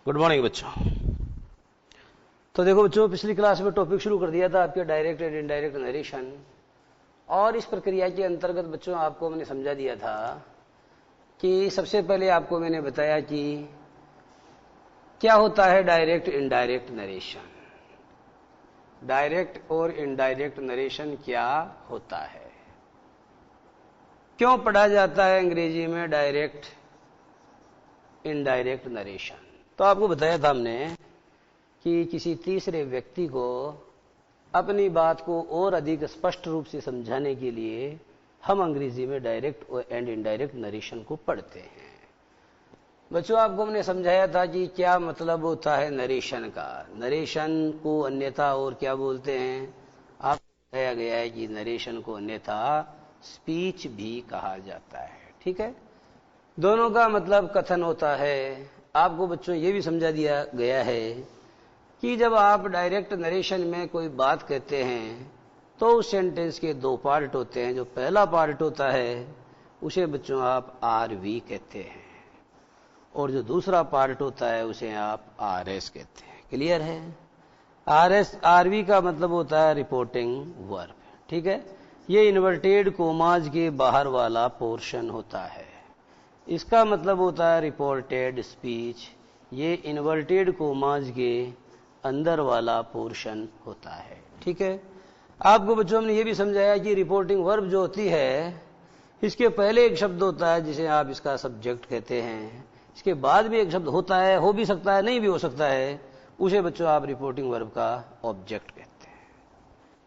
Good morning बच्चों। तो देखो बच्चों, पिछली क्लास में टॉपिक शुरू कर दिया था आपके डायरेक्ट एंड इनडायरेक्ट नरेशन, और इस प्रक्रिया के अंतर्गत बच्चों आपको मैंने समझा दिया था कि सबसे पहले आपको मैंने बताया कि क्या होता है डायरेक्ट इनडायरेक्ट नरेशन। डायरेक्ट और इनडायरेक्ट नरेशन क्या होता है, क्यों पढ़ा जाता है अंग्रेजी में डायरेक्ट इनडायरेक्ट नरेशन। तो आपको बताया था हमने कि किसी तीसरे व्यक्ति को अपनी बात को और अधिक स्पष्ट रूप से समझाने के लिए हम अंग्रेजी में डायरेक्ट एंड इनडायरेक्ट नरेशन को पढ़ते हैं। बच्चों आपको हमने समझाया था कि क्या मतलब होता है नरेशन का। नरेशन को अन्यथा और क्या बोलते हैं, आपको बताया गया है कि नरेशन को अन्यथा स्पीच भी कहा जाता है। ठीक है, दोनों का मतलब कथन होता है। आपको बच्चों ये भी समझा दिया गया है कि जब आप डायरेक्ट नरेशन में कोई बात कहते हैं तो उस सेंटेंस के दो पार्ट होते हैं। जो पहला पार्ट होता है उसे बच्चों आप आरवी कहते हैं, और जो दूसरा पार्ट होता है उसे आप आरएस कहते हैं। क्लियर है? आरवी का मतलब होता है रिपोर्टिंग वर्ब। ठीक है, ये इन्वर्टेड कोमाज के बाहर वाला पोर्शन होता है। इसका मतलब होता है रिपोर्टेड स्पीच। ये इन्वर्टेड कोमाज के अंदर वाला पोर्शन होता है। ठीक है, आपको बच्चों हमने ये भी समझाया कि रिपोर्टिंग वर्ब जो होती है इसके पहले एक शब्द होता है जिसे आप इसका सब्जेक्ट कहते हैं। इसके बाद भी एक शब्द होता है, हो भी सकता है नहीं भी हो सकता है, उसे बच्चों आप रिपोर्टिंग वर्ब का ऑब्जेक्ट कहते हैं।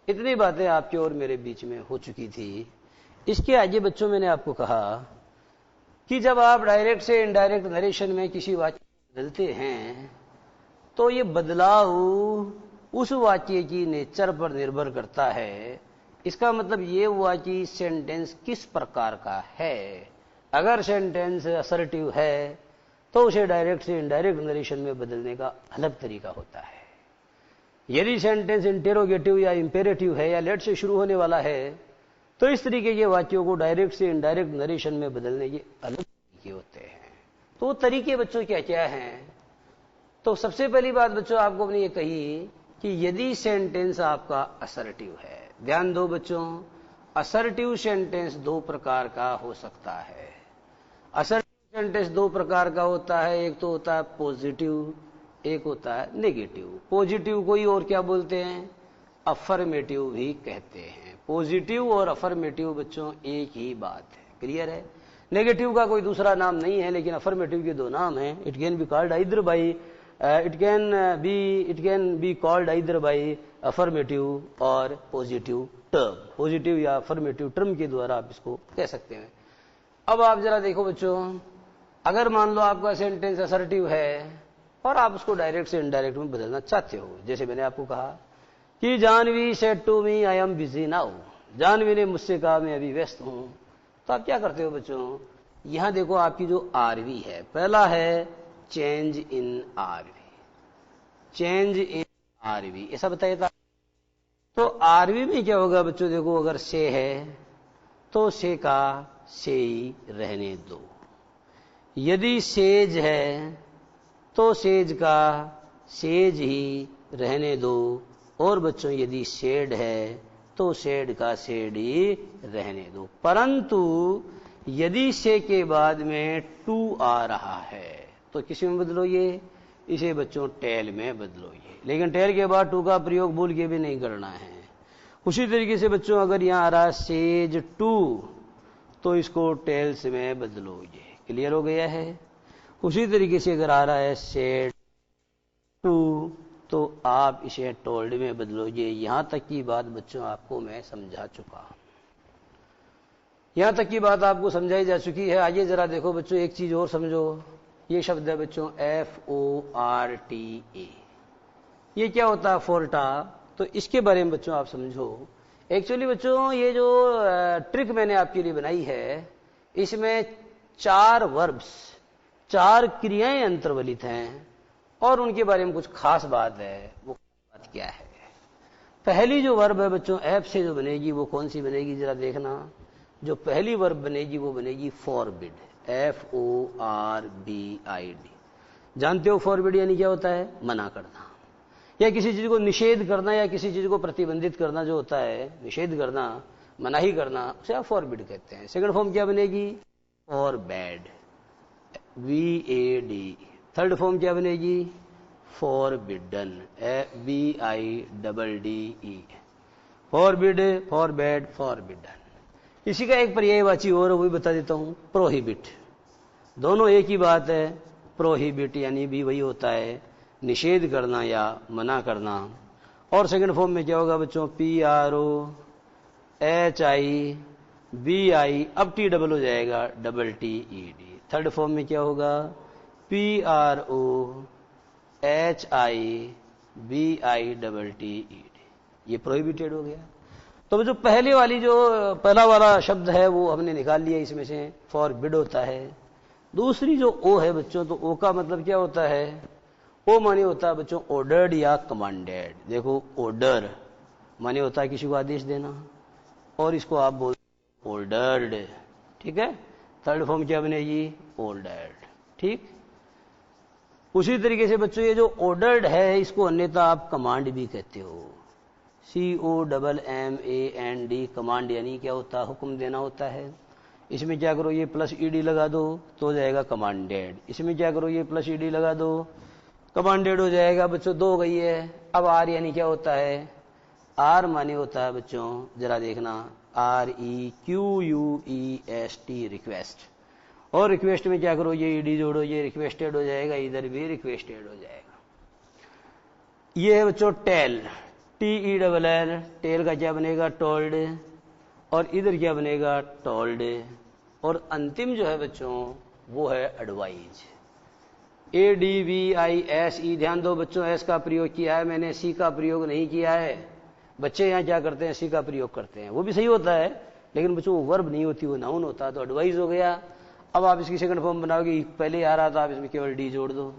इतनी बातें आपके और मेरे बीच में हो चुकी थी। इसके आगे बच्चों मैंने आपको कहा कि जब आप डायरेक्ट से इनडायरेक्ट नरेशन में किसी वाक्य को बदलते हैं तो ये बदलाव उस वाक्य की नेचर पर निर्भर करता है। इसका मतलब ये हुआ कि सेंटेंस किस प्रकार का है। अगर सेंटेंस असर्टिव है तो उसे डायरेक्ट से इनडायरेक्ट नरेशन में बदलने का अलग तरीका होता है। यदि सेंटेंस इंटेरोगेटिव या इंपेरेटिव है या लेट से शुरू होने वाला है तो इस तरीके के वाक्यों को डायरेक्ट से इनडायरेक्ट नरेशन में बदलने के अलग तरीके होते हैं। तो वो तरीके बच्चों क्या क्या हैं? तो सबसे पहली बात बच्चों आपको हमने ये कही कि यदि सेंटेंस आपका असर्टिव है, ध्यान दो बच्चों, असर्टिव सेंटेंस दो प्रकार का हो सकता है। असर्टिव सेंटेंस दो प्रकार का होता है, एक तो होता है पॉजिटिव, एक होता है नेगेटिव। पॉजिटिव को ही और क्या बोलते हैं, अफर्मेटिव भी कहते हैं। पॉजिटिव और अफर्मेटिव बच्चों एक ही बात है। क्लियर है? नेगेटिव का कोई दूसरा नाम नहीं है, लेकिन अफर्मेटिव के दो नाम हैं। It can be called either by it can be called either by affirmative और पॉजिटिव टर्म। पॉजिटिव या अफर्मेटिव टर्म के द्वारा आप इसको कह सकते हैं। अब आप जरा देखो बच्चों, अगर मान लो आपका सेंटेंस असर्टिव है और आप उसको डायरेक्ट से इनडायरेक्ट में बदलना चाहते हो, जैसे मैंने आपको कहा कि Janhvi said to me I am busy now. Janhvi ने मुझसे कहा मैं अभी व्यस्त हूं। तो आप क्या करते हो बच्चों, यहां देखो आपकी जो आरवी है, पहला है change in RV. Change in RV ऐसा बताया था। तो आरवी में क्या होगा बच्चों, देखो अगर से है तो से का से ही रहने दो। यदि सेज है तो सेज का सेज ही रहने दो। और बच्चों यदि शेड है तो शेड का शेड ही रहने दो। परंतु यदि से के बाद में टू आ रहा है तो किस में बदलो, ये इसे बच्चों टेल में बदलो ये। लेकिन टेल के बाद टू का प्रयोग भूल के भी नहीं करना है। उसी तरीके से बच्चों अगर यहां आ रहा है सेज टू तो इसको टेल्स में बदलो ये। क्लियर हो गया है? उसी तरीके से अगर आ रहा है सेड टू तो आप इसे टोल्ड में बदलोगे। यहां तक की बात बच्चों आपको मैं समझा चुका हूं। यहां तक की बात आपको समझाई जा चुकी है। आइए जरा देखो बच्चों, एक चीज और समझो। ये शब्द है बच्चों FORTA। ये क्या होता है, फोर्टा। तो इसके बारे में बच्चों आप समझो। एक्चुअली बच्चों ये जो ट्रिक मैंने आपके लिए बनाई है, इसमें 4 वर्ब्स, 4 क्रियाएं अंतर्वलित हैं और उनके बारे में कुछ खास बात है। वो बात क्या है? पहली जो वर्ब है बच्चों एफ से जो बनेगी वो कौन सी बनेगी, जरा देखना। जो पहली वर्ब बनेगी वो बनेगी फॉरबिड, FORBID। जानते हो फॉरबिड यानी क्या होता है? मना करना, या किसी चीज को निषेध करना, या किसी चीज को प्रतिबंधित करना जो होता है, निषेध करना, मनाही करना, उसे आप फॉरबिड कहते हैं। सेकंड फॉर्म क्या बनेगी? फॉरबैड, VAD। थर्ड फॉर्म क्या बनेगी? Forbidden, FBIDDE। Forbid, forbade, forbidden. इसी का एक पर्यायवाची और वही बता देता हूं, प्रोहिबिट। दोनों एक ही बात है। प्रोहिबिट यानी भी वही होता है निषेध करना या मना करना। और सेकंड फॉर्म में क्या होगा बच्चों? PROHIBI, अब T डबल हो जाएगा, TTED। थर्ड फॉर्म में क्या होगा? PROHIBITTED, ये प्रोहिबिटेड हो गया। तो जो पहले वाली जो पहला वाला शब्द है वो हमने निकाल लिया इसमें से, फॉरबिड होता है। दूसरी जो ओ है बच्चों, तो ओ का मतलब क्या होता है? ओ माने होता है बच्चों ऑर्डर्ड या कमांडेड। देखो ऑर्डर माने होता है किसी को आदेश देना, और इसको आप बोल ऑर्डर्ड, ठीक है। थर्ड फॉर्म क्या बनेगी? ऑर्डर्ड, ठीक। उसी तरीके से बच्चों ये जो ऑर्डर्ड है इसको अन्यथा आप कमांड भी कहते हो, COMMAND। कमांड यानी क्या होता है? हुक्म देना होता है। इसमें क्या करो? ये प्लस ED लगा दो तो हो जाएगा कमांडेड। इसमें क्या करो? ये प्लस ED लगा दो, कमांडेड हो जाएगा। बच्चों दो गई है। अब आर यानी क्या होता है? आर माने होता है बच्चों, जरा देखना, REQUEST, रिक्वेस्ट। और रिक्वेस्ट में क्या करो? ये ED जोड़ो, ये रिक्वेस्टेड हो जाएगा, इधर भी रिक्वेस्टेड हो जाएगा। ये है बच्चों टेल, TELL। टेल का क्या बनेगा? टोल्ड। और इधर क्या बनेगा? टोल्ड। और अंतिम जो है बच्चों वो है एडवाइज, ADVISE। ध्यान दो बच्चों, एस का प्रयोग किया है मैंने, सी का प्रयोग नहीं किया है। बच्चे यहाँ क्या करते हैं? सी का प्रयोग करते हैं, वो भी सही होता है, लेकिन बच्चों वो वर्ब नहीं होती, वो नाउन होता है, तो एडवाइज हो गया। अब आप इसकी सेकंड फॉर्म बनाओगे, पहले आ रहा था, आप इसमें केवल डी जोड़ दो,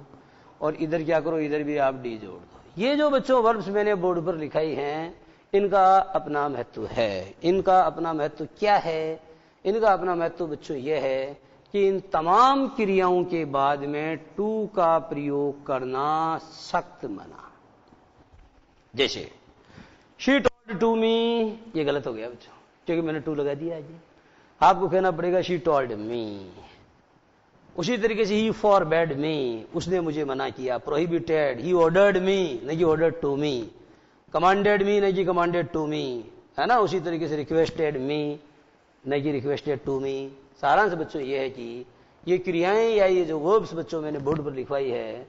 और इधर क्या करो? इधर भी आप डी जोड़ दो। ये जो बच्चों वर्ब्स मैंने बोर्ड पर लिखाई हैं, इनका अपना महत्व है। इनका अपना महत्व क्या है? इनका अपना महत्व बच्चों यह है कि इन तमाम क्रियाओं के बाद में टू का प्रयोग करना सख्त मना। जैसे शी टोल्ड टू मी, ये गलत हो गया बच्चों, क्योंकि मैंने टू लगा दिया है। आपको कहना पड़ेगा शी टोल्ड मी। उसी तरीके से ही फॉरबैड मी, उसने मुझे मना किया। प्रोहिबिटेड, ही ऑर्डर्ड मी, नहीं ऑर्डर्ड टू मी। कमांडेड मी, नहीं कमांडेड टू मी, है ना। उसी तरीके से रिक्वेस्टेड मी, नहीं रिक्वेस्टेड टू मी। सारांश बच्चों ये है कि ये क्रियाएं या ये जो वर्ब्स बच्चों मैंने बोर्ड पर लिखवाई है,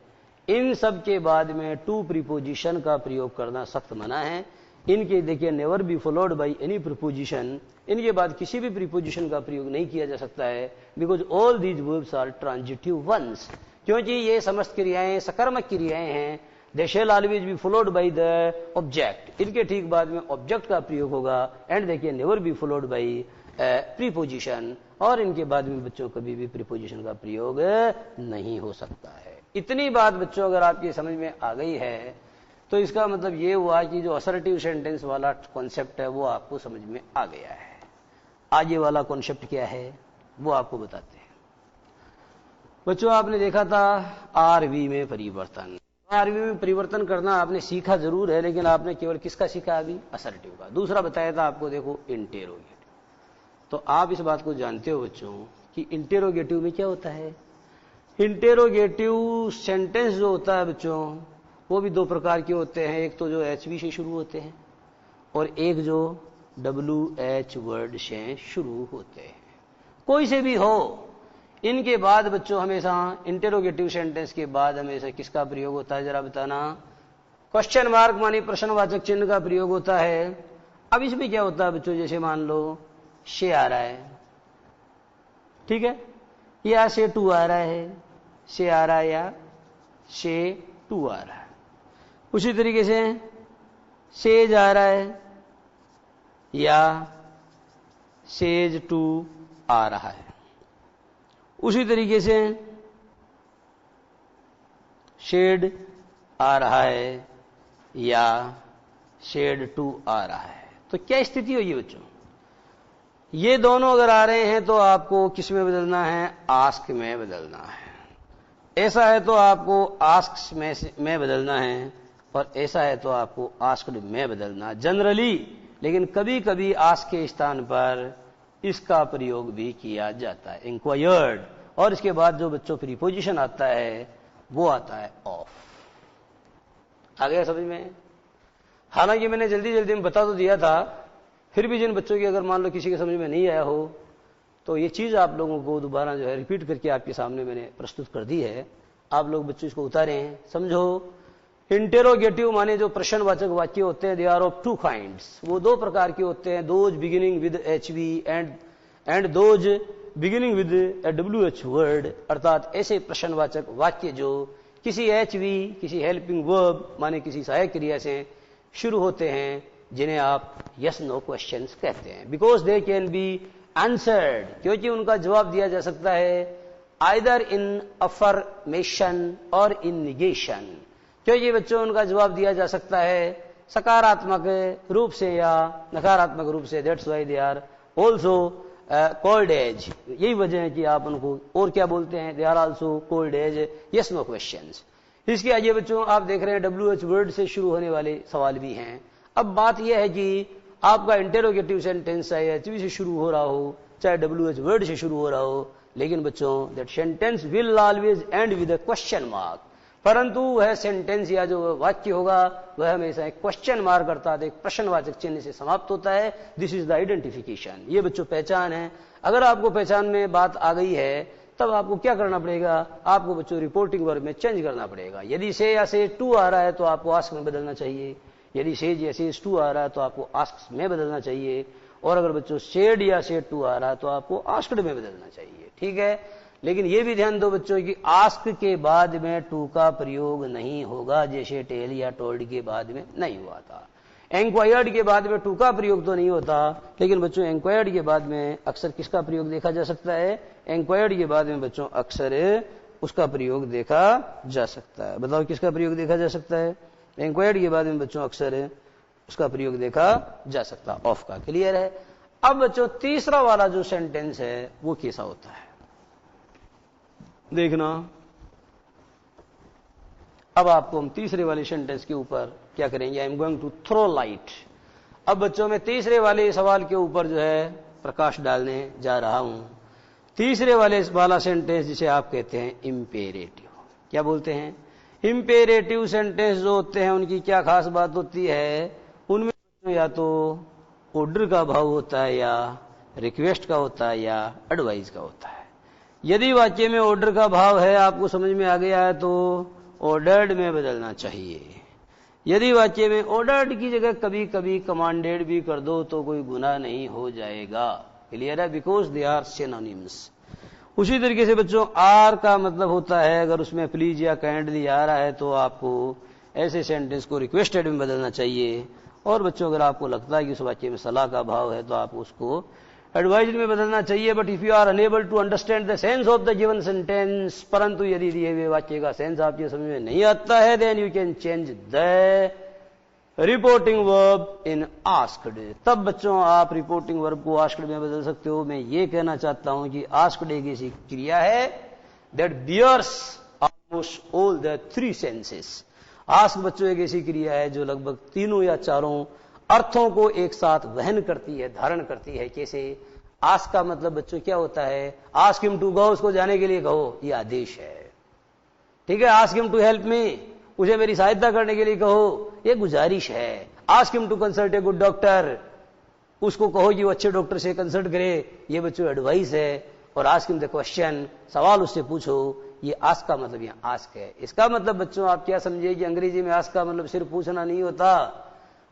इन सब के बाद में टू प्रीपोजिशन का प्रयोग करना सख्त मना है। इनके देखिए never be followed by any preposition, इनके बाद किसी भी प्रीपोजिशन का प्रयोग नहीं किया जा सकता है, because all these verbs are transitive ones, क्योंकि ये समस्त क्रियाएं सकर्मक क्रियाएं हैं। They shall always be followed by the object, इनके ठीक बाद में ऑब्जेक्ट का प्रयोग होगा। एंड देखिए never be followed by preposition, और इनके बाद में बच्चों कभी भी प्रीपोजिशन का प्रयोग नहीं हो सकता है। इतनी बात बच्चों अगर आपकी समझ में आ गई है तो इसका मतलब ये हुआ कि जो असर्टिव सेंटेंस वाला कॉन्सेप्ट है वो आपको समझ में आ गया है। आगे वाला कॉन्सेप्ट क्या है वो आपको बताते हैं। बच्चों आपने देखा था आरवी में परिवर्तन। आरवी में परिवर्तन करना आपने सीखा जरूर है, लेकिन आपने केवल किसका सीखा? अभी असर्टिव का। दूसरा बताया था आपको, देखो इंटेरोगेटिव। तो आप इस बात को जानते हो बच्चों कि इंटेरोगेटिव में क्या होता है? इंटेरोगेटिव सेंटेंस जो होता है बच्चों वो भी दो प्रकार के होते हैं। एक तो जो HV से शुरू होते हैं, और एक जो WH वर्ड से शुरू होते हैं। कोई से भी हो, इनके बाद बच्चों हमेशा इंटेरोगेटिव सेंटेंस के बाद हमेशा किसका प्रयोग होता है? जरा बताना। क्वेश्चन मार्क माने प्रश्नवाचक चिन्ह का प्रयोग होता है। अब इसमें क्या होता है बच्चों? जैसे मान लो से आ रहा है, ठीक है, या से टू आ रहा है, से आ रहा है या से टू आ रहा है। उसी तरीके से सेज आ रहा है या सेज टू आ रहा है। उसी तरीके से शेड आ रहा है या शेड टू आ रहा है। तो क्या स्थिति होगी बच्चों? ये दोनों अगर आ रहे हैं तो आपको किस में बदलना है? आस्क में बदलना है। ऐसा है तो आपको आस्क में बदलना है, और ऐसा है तो आपको आस्क्ड में बदलना जनरली। लेकिन कभी कभी आस्क के स्थान पर इसका प्रयोग भी किया जाता है, इंक्वायर्ड, और इसके बाद जो बच्चों प्रीपोजिशन आता है वो आता है ऑफ। आ गया समझ में? हालांकि मैंने जल्दी जल्दी में बता तो दिया था, फिर भी जिन बच्चों की अगर मान लो किसी के समझ में नहीं आया हो तो ये चीज आप लोगों को दोबारा जो है रिपीट करके आपके सामने मैंने प्रस्तुत कर दी है। आप लोग बच्चों इसको उतारें, समझो। इंटेरोगेटिव माने जो प्रश्नवाचक वाक्य होते हैं, they are of two kinds, वो दो प्रकार के होते हैं, those beginning with HV and those beginning with WH word, अर्थात ऐसे प्रश्नवाचक वाक्य जो किसी HV, किसी हेल्पिंग वर्ब माने किसी सहायक क्रिया से शुरू होते हैं, जिन्हें आप यस नो क्वेश्चंस कहते हैं। Because they can be answered, क्योंकि उनका जवाब दिया जा सकता है आइदर इन अफर्मेशन और इन निगेशन, क्योंकि बच्चों उनका जवाब दिया जा सकता है सकारात्मक रूप से या नकारात्मक रूप से। That's why they are also called as, यही वजह है कि आप उनको और क्या बोलते हैं, they are also called as yes no questions. इसके आगे बच्चों आप देख रहे हैं WH वर्ड से शुरू होने वाले सवाल भी हैं। अब बात यह है कि आपका इंटेरोगेटिव सेंटेंस चाहे HV से शुरू हो रहा हो, चाहे WH वर्ड से शुरू हो रहा हो, लेकिन बच्चों that sentence will always and with a question mark, परंतु वह सेंटेंस या जो वाक्य होगा वह हमेशा एक क्वेश्चन मार्क अर्थात एक प्रश्नवाचक चिन्ह से समाप्त होता है। दिस इज द आइडेंटिफिकेशन, ये बच्चों पहचान है। अगर आपको पहचान में बात आ गई है तब आपको क्या करना पड़ेगा, आपको बच्चों रिपोर्टिंग वर्ब में चेंज करना पड़ेगा। यदि से या से टू आ रहा है तो आपको आस्क में बदलना चाहिए, यदि सेज या सेज टू आ रहा है तो आपको आस्क में बदलना चाहिए, और अगर बच्चों सेड या सेड टू आ रहा है तो आपको आस्क्ड में बदलना चाहिए। ठीक है, लेकिन यह भी ध्यान दो बच्चों कि आस्क के बाद में टू का प्रयोग नहीं होगा, जैसे टेल या टोल्ड के बाद में नहीं हुआ था। इंक्वायर्ड के बाद में टू का प्रयोग तो नहीं होता, लेकिन बच्चों इंक्वायर्ड के बाद में अक्सर किसका प्रयोग देखा जा सकता है, इंक्वायर्ड के बाद में बच्चों अक्सर उसका प्रयोग देखा जा सकता है। बताओ किसका प्रयोग देखा जा सकता है, इंक्वायर्ड के बाद में बच्चों अक्सर उसका प्रयोग देखा जा सकता है, ऑफ का। क्लियर है? अब बच्चों तीसरा वाला जो सेंटेंस है वो कैसा होता है देखना। अब आपको हम तीसरे वाले सेंटेंस के ऊपर क्या करेंगे, I am going to throw light. अब बच्चों मैं तीसरे वाले सवाल के ऊपर जो है प्रकाश डालने जा रहा हूं। तीसरे वाला सेंटेंस जिसे आप कहते हैं इंपेरेटिव, क्या बोलते हैं, इंपेरेटिव सेंटेंस जो होते हैं उनकी क्या खास बात होती है, उनमें या तो ऑर्डर का भाव होता है, या रिक्वेस्ट का होता है, या एडवाइस का होता है। यदि वाक्य में ऑर्डर का भाव है, आपको समझ में आ गया है, तो ऑर्डर्ड में बदलना चाहिए। यदि वाक्य में ऑर्डर्ड की जगह कभी कभी कमांडेड भी कर दो तो कोई गुनाह नहीं हो जाएगा। क्लियर है? Because they are synonyms. उसी तरीके से बच्चों आर का मतलब होता है, अगर उसमें प्लीज या काइंडली आ रहा है तो आपको ऐसे सेंटेंस को रिक्वेस्टेड में बदलना चाहिए। और बच्चों अगर आपको लगता है कि उस वाक्य में सलाह का भाव है तो आप उसको एडवाइज में बदलना चाहिए। But if you are unable to understand the sense of the given sentence, परंतु यदि दिए हुए वाक्य का सेंस आपके समझ में नहीं आता है, then you can change the reporting verb in asked. तब बच्चों आप रिपोर्टिंग वर्ब को आस्क्ड में बदल सकते हो। मैं ये कहना चाहता हूं कि आस्क्ड एक ऐसी क्रिया है that bears almost all the three senses. Ask बच्चों एक ऐसी क्रिया है जो लगभग तीनों या चारों अर्थों को एक साथ वहन करती है, धारण करती है। कैसे? आस्क का मतलब बच्चों क्या होता है, आस्क हिम टू गो, उसको जाने के लिए कहो, यह आदेश है। ठीक है? Ask him to help me, उसे मेरी सहायता करने के लिए कहो, यह गुजारिश है। Ask him to consult a good doctor, उसको कहो कि वो अच्छे डॉक्टर से कंसल्ट करे, ये बच्चों एडवाइस है। और आस्क हिम द क्वेश्चन, सवाल उससे पूछो, ये आस्क का मतलब यहाँ आस्क है। इसका मतलब बच्चों आप क्या समझिए कि अंग्रेजी में आस्क का मतलब सिर्फ पूछना नहीं होता।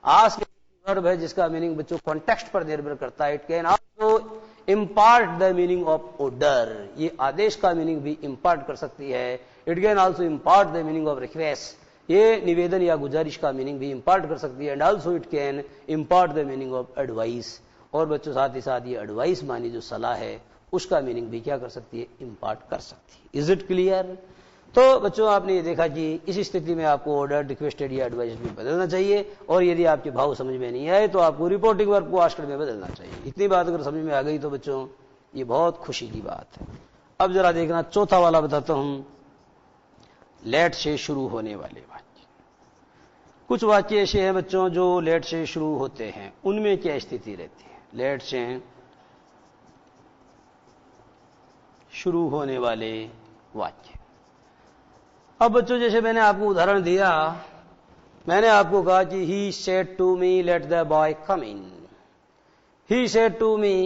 आस्क वर्ब है जिसका मीनिंग बच्चों कॉन्टेक्स्ट पर निर्भर करता है। It can also impart the meaning of order, ये आदेश का मीनिंग भी इम्पार्ट कर सकती है। It can also impart the meaning of request, ये निवेदन या गुजारिश का मीनिंग भी इम्पार्ट कर सकती है। And also it can impart the meaning of advice, और बच्चों साथ ही साथ ये एडवाइस मानी जो सलाह है उसका मीनिंग भी क्या कर सकती है, इम्पार्ट कर सकती है। Is it clear? तो बच्चों आपने ये देखा कि इस स्थिति में आपको ऑर्डर, रिक्वेस्टेड या एडवाइस भी बदलना चाहिए। और यदि आपके भाव समझ में नहीं आए तो आपको रिपोर्टिंग वर्ब को आस्क्ड में बदलना चाहिए। इतनी बात अगर समझ में आ गई तो बच्चों ये बहुत खुशी की बात है। अब जरा देखना चौथा वाला बताता हूं। लेट से शुरू होने वाले वाक्य। कुछ वाक्य ऐसे हैं बच्चों जो लेट से शुरू होते हैं, उनमें क्या स्थिति रहती है? लेट से शुरू होने वाले वाक्य। अब बच्चों जैसे मैंने आपको उदाहरण दिया, मैंने आपको कहा कि he said to me let the boy come in. He said to me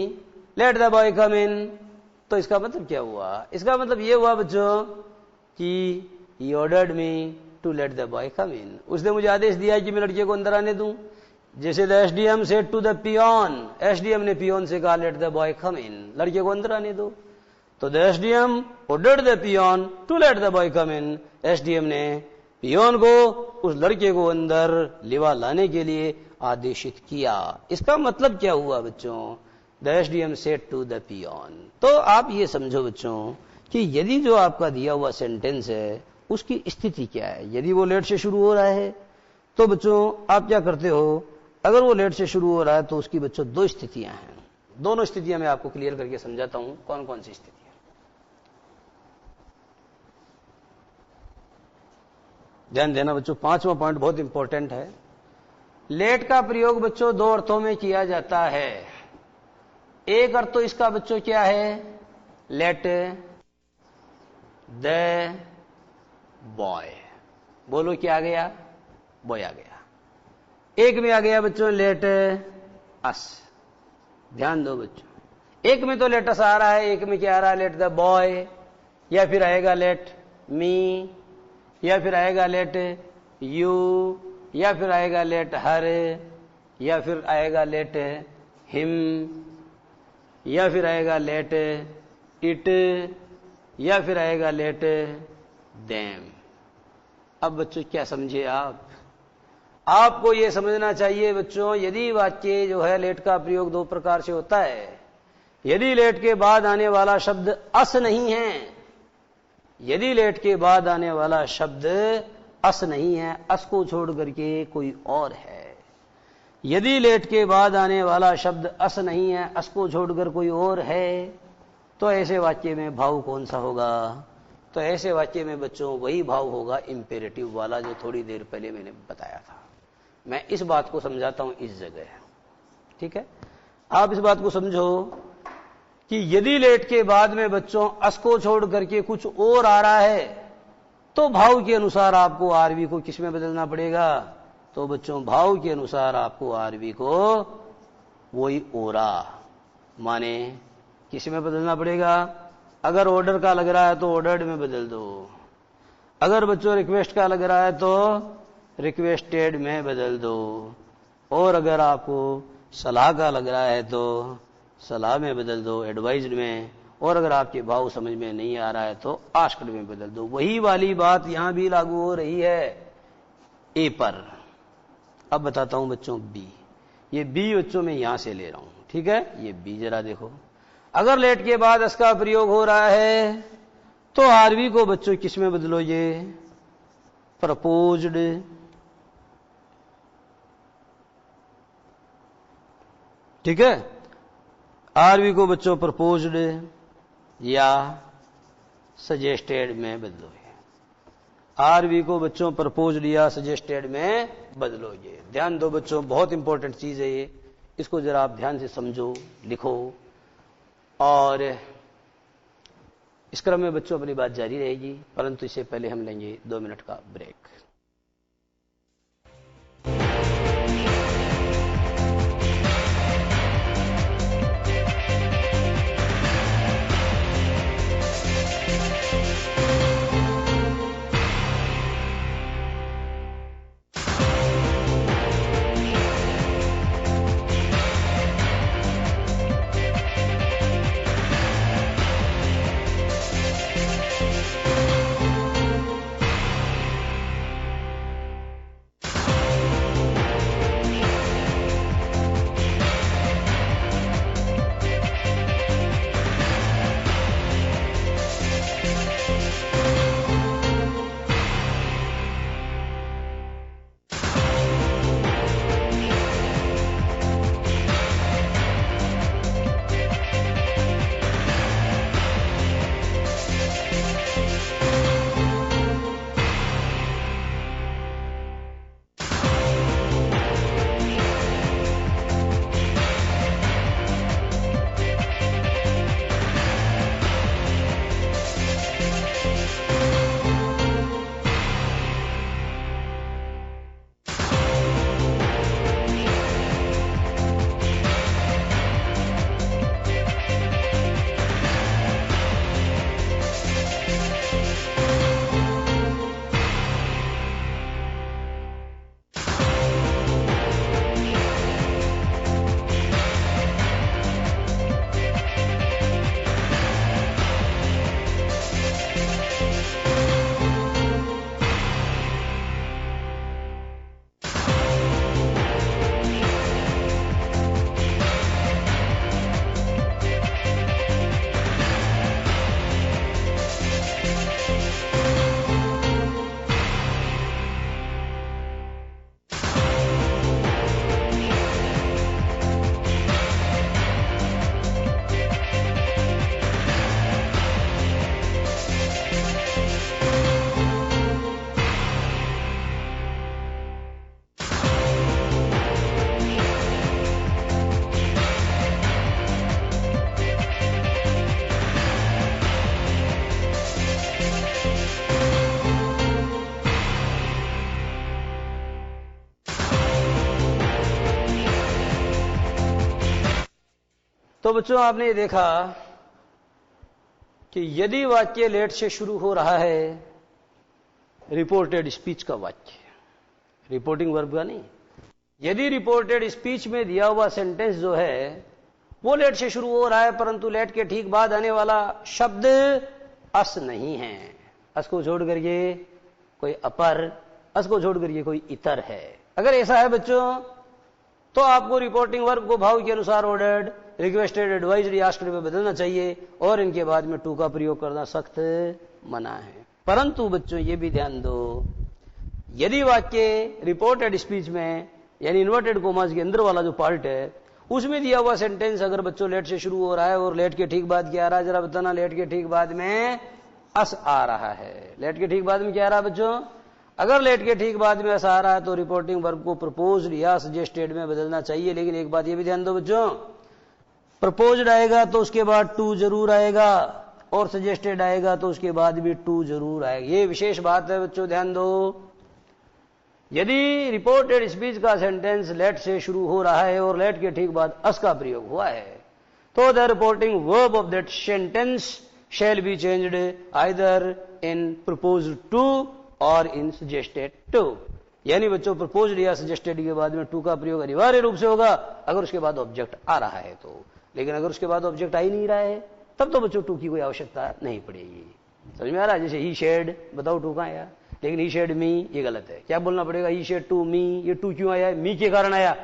let the boy come in, तो इसका मतलब क्या हुआ? इसका मतलब यह हुआ बच्चों कि he ordered me to let the boy come in. उसने मुझे आदेश दिया कि मैं लड़के को अंदर आने दूं। जैसे the SDM said to the peon, SDM ने पियोन से कहा let the boy come in, लड़के को अंदर आने दो। तो the SDM ordered the peon to let the boy come in. SDM ने पियोन को, उस लड़के को अंदर लिवा लाने के लिए आदेशित किया। इसका मतलब क्या हुआ बच्चों? The SDM said to the peon. तो आप ये समझो बच्चों कि यदि जो आपका दिया हुआ सेंटेंस है उसकी स्थिति क्या है। यदि वो लेट से शुरू हो रहा है तो बच्चों आप क्या करते हो? अगर वो लेट से शुरू हो रहा है तो उसकी बच्चों दो स्थितियां हैं। दोनों स्थितियां मैं आपको क्लियर करके समझाता हूं कौन कौन सी स्थितियां। ध्यान देना बच्चों, पांचवा पॉइंट बहुत इंपॉर्टेंट है। लेट का प्रयोग बच्चों दो अर्थों में किया जाता है। एक अर्थ तो इसका बच्चों क्या है? लेट द बॉय, बोलो क्या आ गया? बॉय आ गया। एक में आ गया बच्चों लेट अस। ध्यान दो बच्चों, एक में तो लेट अस आ रहा है, एक में क्या आ रहा है? लेट द बॉय, या फिर आएगा लेट मी, या फिर आएगा लेट यू, या फिर आएगा लेट हर, या फिर आएगा लेट हिम, या फिर आएगा लेट इट, या फिर आएगा लेट देम। अब बच्चों क्या समझे आप? आपको यह समझना चाहिए बच्चों, यदि वाक्य जो है लेट का प्रयोग दो प्रकार से होता है। यदि लेट के बाद आने वाला शब्द अस नहीं है, यदि लेट के बाद आने वाला शब्द अस नहीं है, अस को छोड़ करके कोई और है। यदि लेट के बाद आने वाला शब्द अस नहीं है, अस को छोड़कर कोई और है, तो ऐसे वाक्य में भाव कौन सा होगा? तो ऐसे वाक्य में बच्चों वही भाव होगा इंपेरेटिव वाला जो थोड़ी देर पहले मैंने बताया था। मैं इस बात को समझाता हूं इस जगह, ठीक है? आप इस बात को समझो कि यदि लेट के बाद में बच्चों अस को छोड़ करके कुछ और आ रहा है, तो भाव के अनुसार आपको आरवी को किस में बदलना पड़ेगा? तो बच्चों भाव के अनुसार आपको आरवी को वही ओरा माने किस में बदलना पड़ेगा? अगर ऑर्डर का लग रहा है तो ऑर्डर्ड में बदल दो। अगर बच्चों रिक्वेस्ट का लग रहा है तो रिक्वेस्टेड में बदल दो। और अगर आपको सलाह का लग रहा है तो सलाह में बदल दो, एडवाइज्ड में। और अगर आपके भाव समझ में नहीं आ रहा है तो आस्क्ड में बदल दो। वही वाली बात यहां भी लागू हो रही है ए पर। अब बताता हूं बच्चों बी। ये बी बच्चों में यहां से ले रहा हूं, ठीक है? ये बी जरा देखो, अगर लेट के बाद अस का प्रयोग हो रहा है तो आरवी को बच्चों किस में बदलो? ये प्रपोज्ड, ठीक है? आरवी को बच्चों प्रपोज्ड या सजेस्टेड में बदलोगे। आरवी को बच्चों प्रपोज्ड या सजेस्टेड में बदलोगे। ध्यान दो बच्चों, बहुत इंपॉर्टेंट चीज है ये, इसको जरा आप ध्यान से समझो, लिखो। और इस क्रम में बच्चों अपनी बात जारी रहेगी, परंतु इससे पहले हम लेंगे 2 मिनट का ब्रेक। तो बच्चों आपने ये देखा कि यदि वाक्य लेट से शुरू हो रहा है, रिपोर्टेड स्पीच का वाक्य, रिपोर्टिंग वर्ब का नहीं, यदि रिपोर्टेड स्पीच में दिया हुआ सेंटेंस जो है वो लेट से शुरू हो रहा है, परंतु लेट के ठीक बाद आने वाला शब्द अस नहीं है, अस को छोड़ करके कोई अपर, अस को छोड़ करके कोई इतर है, अगर ऐसा है बच्चों तो आपको रिपोर्टिंग वर्ब को भाव के अनुसार ऑर्डर्ड, रिक्वेस्टेड, एडवाइज्ड या आस्क्ड में बदलना चाहिए और इनके बाद में टू का प्रयोग करना सख्त मना है। परंतु बच्चों ये भी ध्यान दो, यदि वाक्य रिपोर्टेड स्पीच में यानी इन्वर्टेड कोमास के अंदर वाला जो पार्ट है उसमें दिया हुआ सेंटेंस अगर बच्चों लेट से शुरू हो रहा है और लेट के ठीक बाद क्या आ रहा है, जरा बताना, लेट के ठीक बाद में अस आ रहा है, लेट के ठीक बाद में क्या आ रहा है बच्चों, अगर लेट के ठीक बाद में अस आ रहा है तो रिपोर्टिंग वर्ब को प्रपोज्ड या सजेस्टेड में बदलना चाहिए। लेकिन एक बात ये भी ध्यान दो बच्चों, प्रपोज्ड आएगा तो उसके बाद टू जरूर आएगा और सजेस्टेड आएगा तो उसके बाद भी टू जरूर आएगा, ये विशेष बात है बच्चों, ध्यान दो। यदि रिपोर्टेड स्पीच का सेंटेंस लेट से शुरू हो रहा है और लेट के ठीक बाद अस का प्रयोग हुआ है तो the reporting verb of that sentence shall be changed either in proposed to और इन सजेस्टेड टू, यानी बच्चों प्रपोज्ड या सजेस्टेड के बाद में टू का प्रयोग अनिवार्य रूप से होगा अगर उसके बाद ऑब्जेक्ट आ रहा है तो, लेकिन अगर उसके बाद ऑब्जेक्ट आ ही नहीं रहा है तब तो बच्चों टू की कोई आवश्यकता नहीं पड़ेगी। समझ में आ रहा है? जैसे ही शेड, बताओ टू कहां आया, लेकिन ही शेड मी ये गलत है, क्या बोलना पड़ेगा, ही शेड टू मी, ये टू क्यों आया है, मी के कारण आया,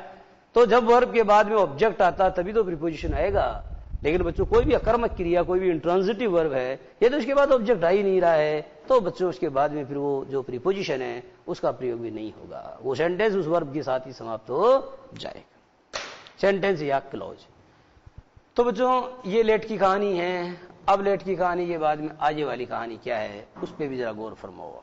तो जब वर्ब के बाद में ऑब्जेक्ट आता तभी तो प्रीपोजिशन आएगा। लेकिन बच्चों कोई भी अकर्मक क्रिया, कोई भी इंट्रांजिटिव वर्ब है, यदि उसके बाद ऑब्जेक्ट आ ही नहीं रहा है तो बच्चों उसके बाद में फिर वो जो प्रीपोजिशन है उसका प्रयोग भी नहीं होगा, वो सेंटेंस उस वर्ब के साथ ही समाप्त हो जाएगा, सेंटेंस या क्लॉज। तो बच्चों ये लेट की कहानी है। अब लेट की कहानी के बाद में आगे वाली कहानी क्या है उस पर भी जरा गौर फरमाओ।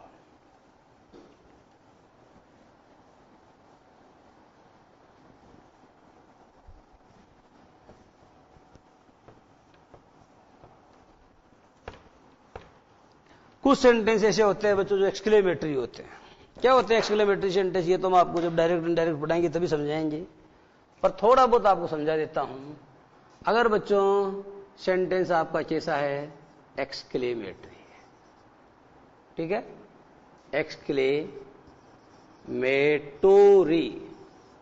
कुछ सेंटेंस ऐसे होते हैं बच्चों जो एक्सक्लेमेटरी होते हैं। क्या होते हैं एक्सक्लेमेटरी सेंटेंस, ये तो हम आपको जब डायरेक्ट इनडायरेक्ट पढ़ाएंगे तभी समझाएंगे, पर थोड़ा बहुत आपको समझा देता हूं। अगर बच्चों सेंटेंस आपका कैसा है, एक्सक्लेमेटरी है, ठीक है, एक्सक्लेमेटोरी।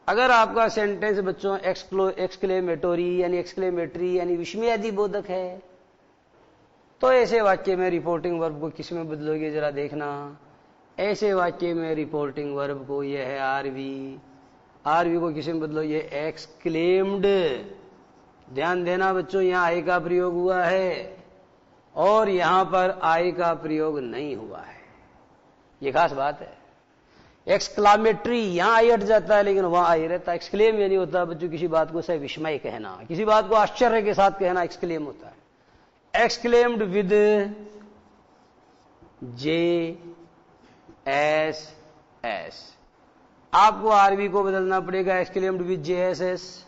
अगर आपका सेंटेंस बच्चों एक्सक्लेमेटोरी यानी एक्सक्लेमेटरी यानी विस्मयादि बोधक है तो ऐसे वाक्य में रिपोर्टिंग वर्ब को किस में बदलोगे जरा देखना। ऐसे वाक्य में रिपोर्टिंग वर्ब को ये है आरवी, आरवी को किस में बदलोगे, एक्सक्लेम्ड। ध्यान देना बच्चों, यहां आई का प्रयोग हुआ है और यहां पर आई का प्रयोग नहीं हुआ है, ये खास बात है। एक्सक्लामेटरी यहां आई हट जाता है लेकिन वहां आई रहता है। एक्सक्लेम यानी होता है बच्चों किसी बात को सही विस्मय कहना, किसी बात को आश्चर्य के साथ कहना, एक्सक्लेम होता है। Exclaimed with J S S, आपको आरवी को बदलना पड़ेगा exclaimed with J S S.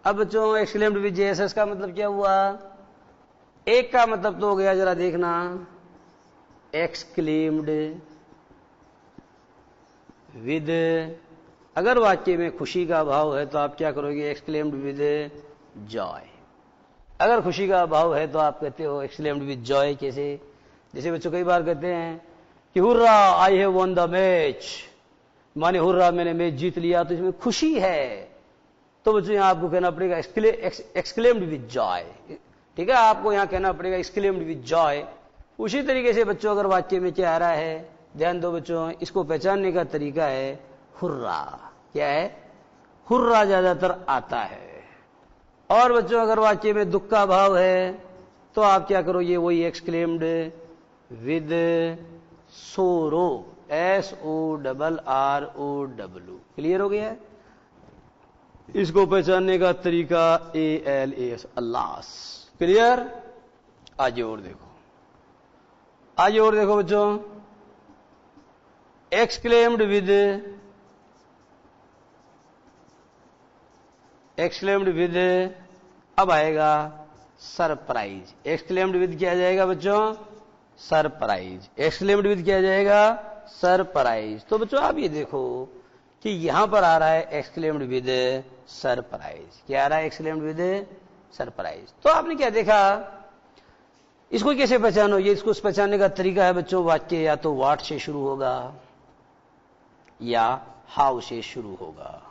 अब बच्चों exclaimed with J S S का मतलब क्या हुआ, एक का मतलब तो हो गया, जरा देखना, एक्सक्लेम्ड विद, अगर वाक्य में खुशी का भाव है तो आप क्या करोगे, एक्सक्लेम्ड विद जॉय। अगर खुशी का भाव है तो आप कहते हो एक्सक्लेम्ड विद जॉय। कैसे, जैसे बच्चों कई बार कहते हैं कि hurrah I have won the match, माने हुर्रा मैंने मैच जीत लिया, तो इसमें खुशी है, तो बच्चों यहां आपको कहना पड़ेगा एक्सक्लेम्ड विद जॉय, ठीक है, आपको यहां कहना पड़ेगा एक्सक्लेम्ड विद जॉय। उसी तरीके से बच्चों अगर वाक्य में क्या आ रहा है, ध्यान दो बच्चों, इसको पहचानने का तरीका है हुर्रा। क्या है, हुर्रा ज्यादातर आता है। और बच्चों अगर वाक्य में दुख का भाव है तो आप क्या करोगे, वही एक्सक्लेम्ड विद सोरो, SORROW। क्लियर हो गया है? इसको पहचानने का तरीका ALAS, अल्लास। क्लियर? आगे और देखो, आगे और देखो बच्चों, एक्सक्लेम्ड विद अब आएगा सरप्राइज। एक्सक्लेम्ड विद क्या आ जाएगा बच्चों, सरप्राइज। एक्सक्लेम्ड विद क्या आ जाएगा, सरप्राइज। तो बच्चों आप ये देखो कि यहां पर आ रहा है एक्सक्लेम्ड विद सरप्राइज। क्या आ रहा है, एक्सक्लेम्ड विद सरप्राइज। तो आपने क्या देखा, इसको कैसे पहचानो, ये इसको पहचानने का तरीका है बच्चों, वाक्य या तो व्हाट से शुरू होगा या हाउ से शुरू होगा।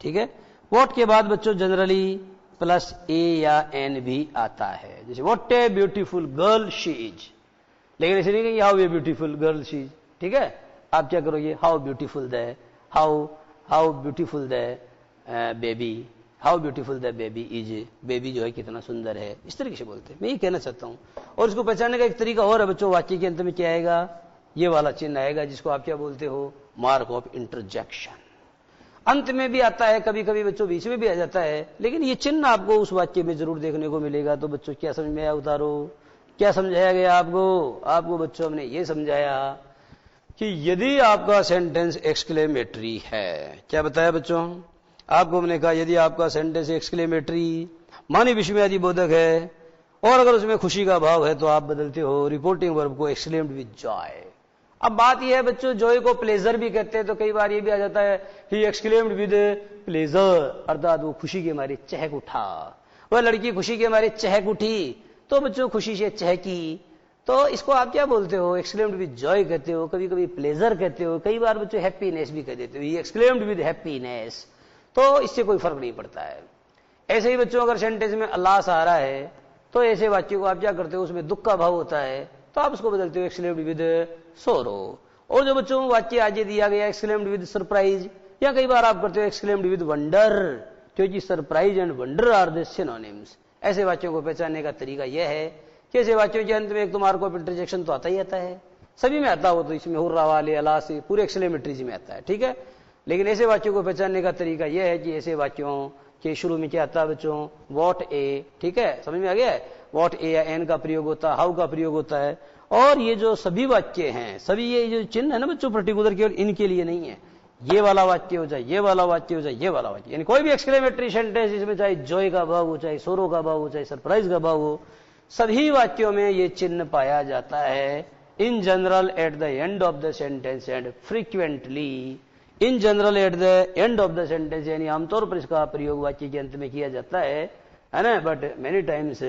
ठीक है, व्हाट के बाद बच्चों जनरली प्लस ए या एन भी आता है, जैसे what a beautiful girl she is, लेकिन ऐसे नहीं कहेंगे how a beautiful girl she is. ठीक है, आप क्या करोगे, how beautiful the, how beautiful the baby, how beautiful the baby is, baby जो है कितना सुंदर है, इस तरीके से बोलते हैं। मैं ये कहना चाहता हूं। और इसको पहचानने का एक तरीका और है बच्चों, वाक्य के अंत में क्या आएगा, ये वाला चिन्ह आएगा जिसको आप क्या बोलते हो, मार्क ऑफ इंटरजेक्शन। अंत में भी आता है, कभी कभी बच्चों बीच में भी आ जाता है, लेकिन ये चिन्ह आपको उस वाक्य में जरूर देखने को मिलेगा। तो बच्चों क्या समझ में आया, उतारो, क्या समझाया गया आपको बच्चों हमने ये समझाया कि यदि आपका सेंटेंस एक्सक्लेमेटरी है, क्या बताया बच्चों आपको, हमने कहा यदि आपका सेंटेंस एक्सक्लेमेटरी मानी विस्मयादि बोधक है और अगर उसमें खुशी का भाव है तो आप बदलते हो रिपोर्टिंग वर्ब को एक्सक्लेम्ड विद जॉय। अब बात यह है बच्चों, जॉय को प्लेजर भी कहते हैं, तो कई बार ये भी आ जाता है ही एक्सक्लेम्ड विद प्लेजर, अर्थात वो खुशी के मारे चहक उठा, वह लड़की खुशी के मारे चहक उठी, तो बच्चों खुशी से चहकी, तो इसको आप क्या बोलते हो, एक्सक्लेम्ड विद जॉय कहते हो, कभी कभी प्लेजर कहते हो, कई बार बच्चों हैप्पीनेस भी कह देते हो, ही एक्सक्लेम्ड विद हैप्पीनेस, तो इससे कोई फर्क नहीं पड़ता है। ऐसे ही बच्चों अगर सेंटेंस में अल्लाह आ रहा है तो ऐसे वाक्य को आप क्या करते हो, उसमें दुख का भाव होता है तो आप उसको बदलते हो एक्सक्लेम्ड विद सोरो। और जो बच्चों वाक्य आज दिया गया एक्सक्लेम्ड विद सरप्राइज, या कई बार आप करते हो एक्सक्लेम्ड विद वंडर, क्योंकि surprise and wonder are the synonyms. ऐसे वाक्यों को पहचानने का तरीका यह है कि ऐसे वाक्यों के अंत में एक तो मार्क ऑफ इंटरजेक्शन तो आता ही आता है, सभी में आता हो, तो इसमें हुर्रा वाले अला से पूरे एक्सक्लेमेटरीज में आता है। ठीक है, लेकिन ऐसे वाक्यों को पहचानने का तरीका यह है कि ऐसे वाक्यों के शुरू में क्या आता है बच्चों, व्हाट ए। ठीक है, समझ में आ गया है, व्हाट ए या एन का प्रयोग होता है, हाउ का प्रयोग होता है। और ये जो सभी वाक्य हैं, सभी ये जो चिन्ह है ना बच्चों पर्टिकुलर, केवल इनके लिए नहीं है, ये वाला वाक्य हो जाए, ये वाला वाक्य हो जाए, ये वाला वाक्य, यानी कोई भी एक्सक्लेमेटरी सेंटेंस जिसमें चाहे जॉय का भाव हो, चाहे सोरो का भाव हो, चाहे सरप्राइज का भाव हो, सभी वाक्यों में ये चिन्ह पाया जाता है। In general at the end of the sentence and frequently in general at the end of the sentence, यानी आमतौर पर इसका प्रयोग वाक्य के अंत में किया जाता है ना, बट मेनी टाइम्स,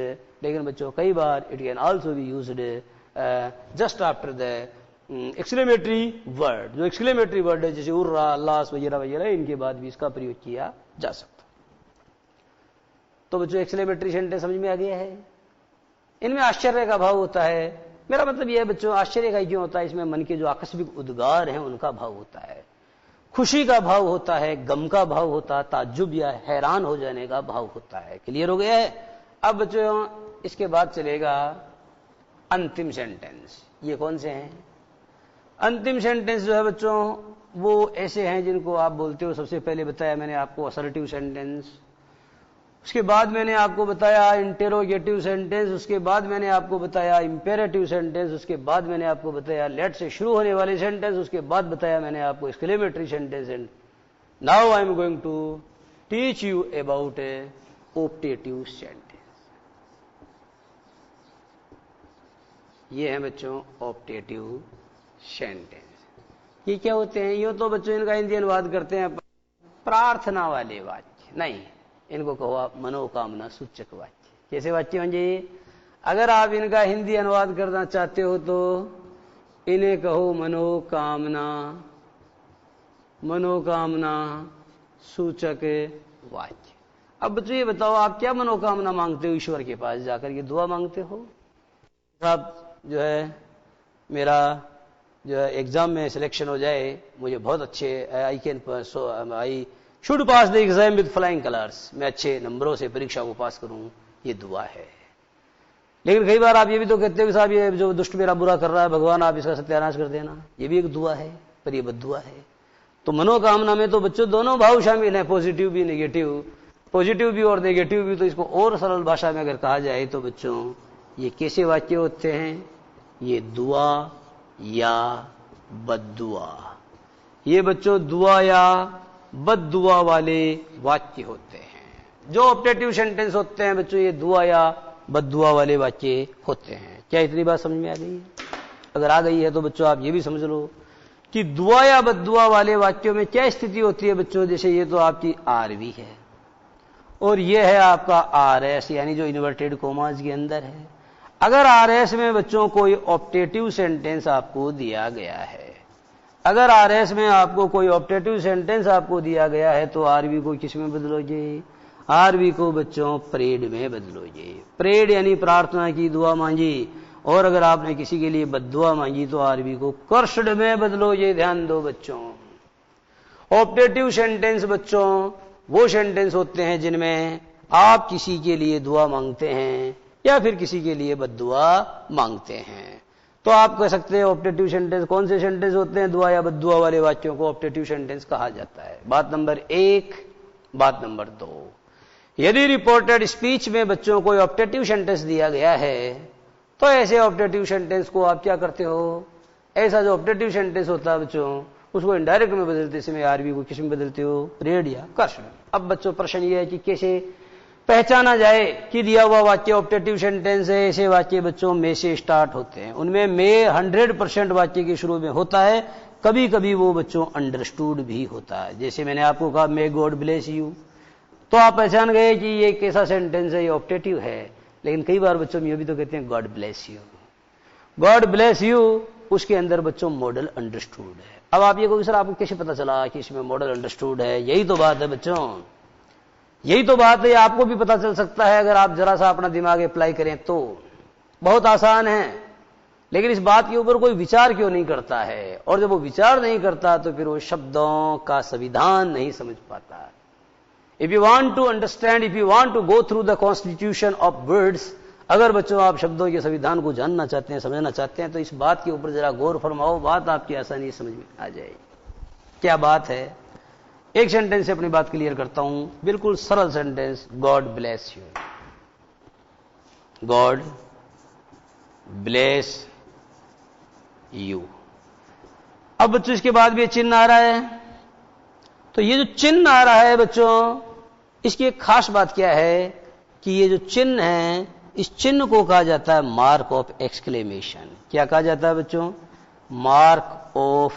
लेकिन बच्चों कई बार it can also be used just after the exclamatory word. जो एक्सक्लेमेटरी वर्ड है जैसे उर्रा, अल्लाह वगैरह वगैरह, इनके बाद भी इसका प्रयोग किया जा सकता। तो बच्चों एक्सक्लेमेटरी सेंटेंस समझ में आ गया है, इनमें आश्चर्य का भाव होता है। मेरा मतलब यह है बच्चों, आश्चर्य का क्यों होता है, इसमें मन के जो आकस्मिक उद्गार हैं उनका भाव होता है, खुशी का भाव होता है, गम का भाव होता है, ताज्जुब या हैरान हो जाने का भाव होता है। क्लियर हो गया है। अब बच्चों इसके बाद चलेगा अंतिम सेंटेंस। ये कौन से हैं अंतिम सेंटेंस जो है बच्चों, वो ऐसे हैं जिनको आप बोलते हो, सबसे पहले बताया मैंने आपको असर्टिव सेंटेंस, उसके बाद मैंने आपको बताया इंटेरोगेटिव सेंटेंस, उसके बाद मैंने आपको बताया इंपेरेटिव सेंटेंस, उसके बाद मैंने आपको बताया लेट से शुरू होने वाले सेंटेंस, उसके बाद बताया मैंने आपको exclamatory sentence. And now I am going to teach you about a optative sentence. ये है बच्चों ऑप्टेटिव सेंटेंस। ये क्या होते हैं, ये तो बच्चों इनका हिंदी अनुवाद करते हैं प्रार्थना वाले वाक्य, नहीं, इनको कहो आप मनोकामना सूचक वाक्य। कैसे वाक्य होंगे, अगर आप इनका हिंदी अनुवाद करना चाहते हो तो इन्हें कहो मनोकामना सूचक वाक्य। अब बच्चों ये बताओ, आप क्या मनोकामना मांगते हो ईश्वर के पास जाकर, ये दुआ मांगते हो, आप जो है मेरा जो है एग्जाम में सिलेक्शन हो जाए, मुझे बहुत अच्छे I should pass the exam with flying colours, मैं अच्छे नंबरों से परीक्षा को पास करूं, ये दुआ है। लेकिन कई बार आप ये भी तो कहते हो कि साहब ये जो दुष्ट मेरा बुरा कर रहा है, भगवान आप इसका सत्यानाश कर देना, ये भी एक दुआ है, पर ये बद्दुआ है। तो मनोकामना में तो बच्चों दोनों भाव शामिल हैं, पॉजिटिव भी नेगेटिव, पॉजिटिव भी और नेगेटिव भी। तो इसको और सरल भाषा में अगर कहा जाए तो बच्चों ये कैसे वाक्य होते हैं, ये दुआ या बद्दुआ, ये बच्चों दुआ या बद्दुआ वाले वाक्य होते हैं। जो ऑप्टेटिव सेंटेंस होते हैं बच्चों, ये दुआ या बद्दुआ वाले वाक्य होते हैं। क्या इतनी बात समझ में आ गई है? अगर आ गई है तो बच्चों आप ये भी समझ लो कि दुआ या बद्दुआ वाले वाक्यों में क्या स्थिति होती है बच्चों। जैसे ये तो आपकी आरवी है और ये है आपका आर एस, यानी जो इन्वर्टेड कोमास के अंदर है। अगर आर एस में बच्चों कोई ऑप्टेटिव सेंटेंस आपको दिया गया है, अगर आर एस में आपको कोई ऑप्टेटिव सेंटेंस आपको दिया गया है, तो आरबी को किस में बदलोगे? आरबी को बच्चों प्रेड में बदलोगे। प्रेड यानी प्रार्थना की, दुआ मांगी, और अगर आपने किसी के लिए बद्दुआ मांगी तो आरबी को कर्स्ड में बदलोगे। ध्यान दो बच्चों, ऑप्टेटिव सेंटेंस बच्चों वो सेंटेंस होते हैं जिनमें आप किसी के लिए दुआ मांगते हैं या फिर किसी के लिए बद्दुआ मांगते हैं। तो आप कह सकते हैं ऑप्टेटिव सेंटेंस कौन से सेंटेंस होते हैं? दुआ या बद्दुआ वाले वाक्यों को ऑप्टेटिव सेंटेंस कहा जाता है। बात नंबर 1। बात नंबर 2, यदि रिपोर्टेड स्पीच में बच्चों को ऑप्टेटिव सेंटेंस दिया गया है, तो ऐसे ऑप्टेटिव सेंटेंस को आप क्या करते हो? ऐसा जो ऑप्टेटिव सेंटेंस होता है बच्चों, उसको इनडायरेक्ट में बदलते, इसमें आरबी को किस में बदलते हो? प्रेड या कर्स्ड। अब बच्चों प्रश्न ये है कि कैसे पहचाना जाए कि दिया हुआ वाक्य ऑप्टेटिव सेंटेंस है। ऐसे वाक्य बच्चों में से स्टार्ट होते हैं, उनमें में 100% वाक्य के शुरू में होता है। कभी कभी वो बच्चों अंडरस्टूड भी होता है, जैसे मैंने आपको कहा मे गॉड ब्लेस यू, तो आप पहचान गए कि ये कैसा सेंटेंस है, ये ऑप्टेटिव है। लेकिन कई बार बच्चों ये भी तो कहते हैं God bless you, God bless you, उसके अंदर बच्चों मॉडल अंडरस्टूड है। अब आप ये कहोगे सर आपको कैसे पता चला कि इसमें मॉडल अंडरस्टूड है? यही तो बात है बच्चों, यही तो बात है। आपको भी पता चल सकता है अगर आप जरा सा अपना दिमाग अप्लाई करें तो। बहुत आसान है, लेकिन इस बात के ऊपर कोई विचार क्यों नहीं करता है? और जब वो विचार नहीं करता तो फिर वो शब्दों का संविधान नहीं समझ पाता। If you want to understand, if you want to go through the constitution of words, अगर बच्चों आप शब्दों के संविधान को जानना चाहते हैं, समझना चाहते हैं, तो इस बात के ऊपर जरा गौर फरमाओ, बात आपकी आसानी समझ में आ जाएगी। क्या बात है? एक सेंटेंस से अपनी बात क्लियर करता हूं, बिल्कुल सरल sentence, God bless you, God bless you. अब बच्चों इसके बाद भी चिन्ह आ रहा है, तो ये जो चिन्ह आ रहा है बच्चों, इसकी एक खास बात क्या है कि ये जो चिन्ह है, इस चिन्ह को कहा जाता है मार्क ऑफ एक्सक्लेमेशन। क्या कहा जाता है बच्चों? Mark of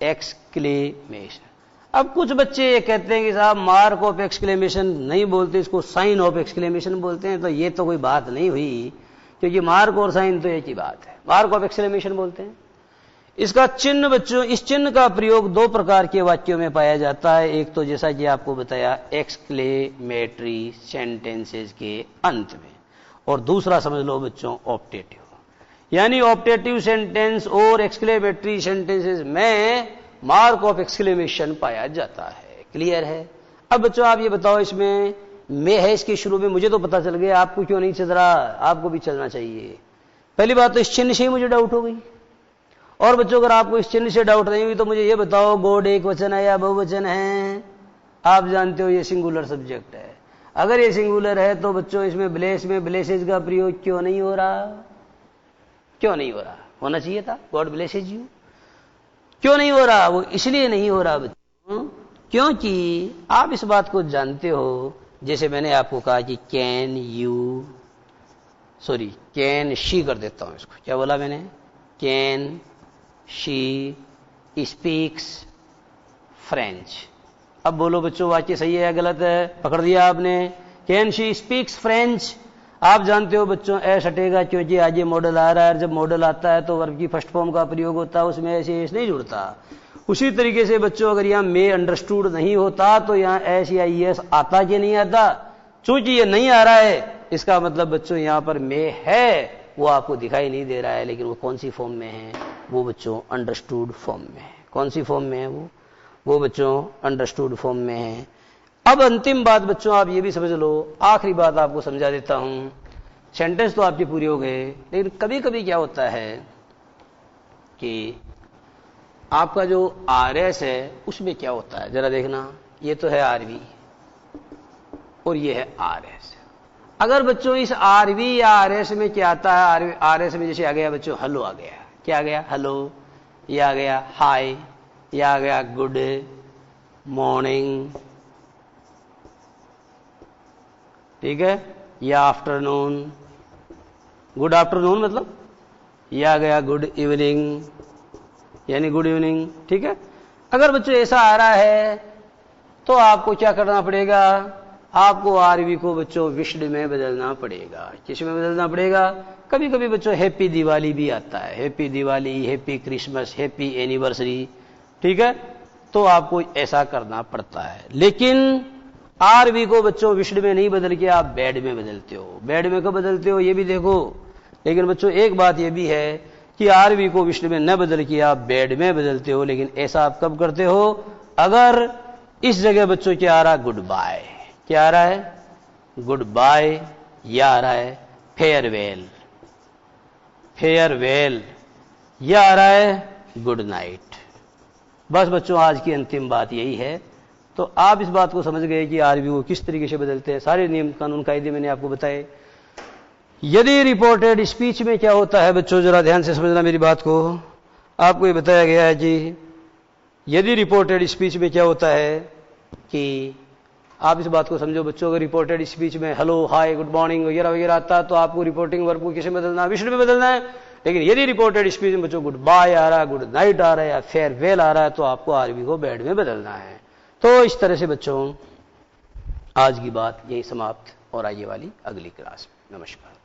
exclamation. अब कुछ बच्चे ये कहते हैं कि साहब मार्क ऑफ एक्सक्लेमेशन नहीं बोलते, इसको साइन ऑफ एक्सक्लेमेशन बोलते हैं। तो ये तो कोई बात नहीं हुई, क्योंकि मार्क और साइन तो एक ही बात है। मार्क ऑफ एक्सक्लेमेशन बोलते हैं। इसका चिन्ह बच्चों, इस चिन्ह का प्रयोग 2 प्रकार के वाक्यों में पाया जाता है। एक तो जैसा कि आपको बताया एक्सक्लेमेटरी सेंटेंसेस के अंत में, और दूसरा समझ लो बच्चों ऑप्टेटिव, यानी ऑप्टेटिव सेंटेंस और एक्सक्लेमेटरी सेंटेंसेस में मार्क ऑफ एक्सक्लेमेशन पाया जाता है। क्लियर है? अब बच्चों आप ये बताओ, इसमें में है इसके शुरू में, मुझे तो पता चल गया, आपको क्यों नहीं चल रहा? आपको भी चलना चाहिए। पहली बात तो इस चिन्ह से ही मुझे डाउट हो गई। और बच्चों अगर आपको इस चिन्ह से डाउट नहीं हुई तो मुझे ये बताओ, गॉड एक वचन है या बहुवचन है? आप जानते हो ये सिंगुलर सब्जेक्ट है। अगर ये सिंगुलर है तो बच्चों इसमें ब्लेस में ब्लेसेज का प्रयोग क्यों नहीं हो रहा? क्यों नहीं हो रहा? होना चाहिए था, गॉड ब्लेसेज यू। क्यों नहीं हो रहा? वो इसलिए नहीं हो रहा बच्चों क्योंकि आप इस बात को जानते हो, जैसे मैंने आपको कहा कि can you, sorry can she कर देता हूं इसको। क्या बोला मैंने? Can she speaks French. अब बोलो बच्चों वाक्य सही है या गलत है? पकड़ दिया आपने। Can she speaks French. आप जानते हो बच्चों एस हटेगा क्योंकि आज ये मॉडल आ रहा है, जब मॉडल आता है तो वर्ब की फर्स्ट फॉर्म का प्रयोग होता है, उसमें ऐसे एस नहीं जुड़ता। उसी तरीके से बच्चों अगर यहां मे अंडरस्टूड नहीं होता तो यहां एस या ईएस आता कि नहीं आता? चूंकि ये नहीं आ रहा है, इसका मतलब बच्चों यहां पर मे है, वो आपको दिखाई नहीं दे रहा है, लेकिन वो कौन सी फॉर्म में है? वो बच्चों अंडरस्टूड फॉर्म में है। कौन सी फॉर्म में है वो बच्चों अंडरस्टूड फॉर्म में है। अब अंतिम बात बच्चों आप ये भी समझ लो, आखिरी बात आपको समझा देता हूं। सेंटेंस तो आपके पूरे हो गए, लेकिन कभी कभी क्या होता है कि आपका जो आरएस है उसमें क्या होता है, जरा देखना। ये तो है आरवी और ये है आरएस। अगर बच्चों इस आरवी या आरएस में क्या आता है? आरएस में जैसे आ गया बच्चों हेलो आ गया। क्या आ गया? हेलो। ये आ गया हाय, ये आ गया गुड मॉर्निंग, ठीक है, या आफ्टरनून, गुड आफ्टरनून मतलब, ये आ गया गुड इवनिंग यानी गुड इवनिंग, ठीक है। अगर बच्चों ऐसा आ रहा है तो आपको क्या करना पड़ेगा? आपको आरवी को बच्चों विश्ड में बदलना पड़ेगा। किस में बदलना पड़ेगा? कभी कभी बच्चों हैप्पी दिवाली भी आता है, happy Diwali, happy Christmas, happy anniversary, ठीक है, तो आपको ऐसा करना पड़ता है। लेकिन आरवी को बच्चों विश्ड में नहीं बदल के आप बैड में बदलते हो। बैड में कब बदलते हो ये भी देखो। लेकिन बच्चों एक बात ये भी है कि आरवी को विश्ड में न बदल के आप बैड में बदलते हो। लेकिन ऐसा आप कब करते हो? अगर इस जगह बच्चों क्या आ रहा है? Good bye. क्या आ रहा है? Good bye. या आ रहा है फेयरवेल, फेयरवेल। या आ रहा है गुड नाइट। बस बच्चों आज की अंतिम बात यही है। तो आप इस बात को समझ गए कि आरवी को किस तरीके से बदलते हैं। सारे नियम कानून कायदे मैंने आपको बताए। यदि रिपोर्टेड स्पीच में क्या होता है बच्चों, जरा ध्यान से समझना मेरी बात को। आपको ये बताया गया है कि यदि रिपोर्टेड स्पीच में क्या होता है कि आप इस बात को समझो बच्चों, अगर रिपोर्टेड स्पीच में हेलो, हाय, गुड मॉर्निंग वगैरह वगैरह आता है तो आपको रिपोर्टिंग वर्ब को किसे बदलना है? विश्ड में बदलना है। लेकिन यदि रिपोर्टेड स्पीच में बच्चों गुड बाय आ रहा है, गुड नाइट आ रहा है या फेयरवेल आ रहा है तो आपको आरवी को बैड में बदलना है। तो इस तरह से बच्चों आज की बात यही समाप्त, और आगे वाली अगली क्लास में। नमस्कार।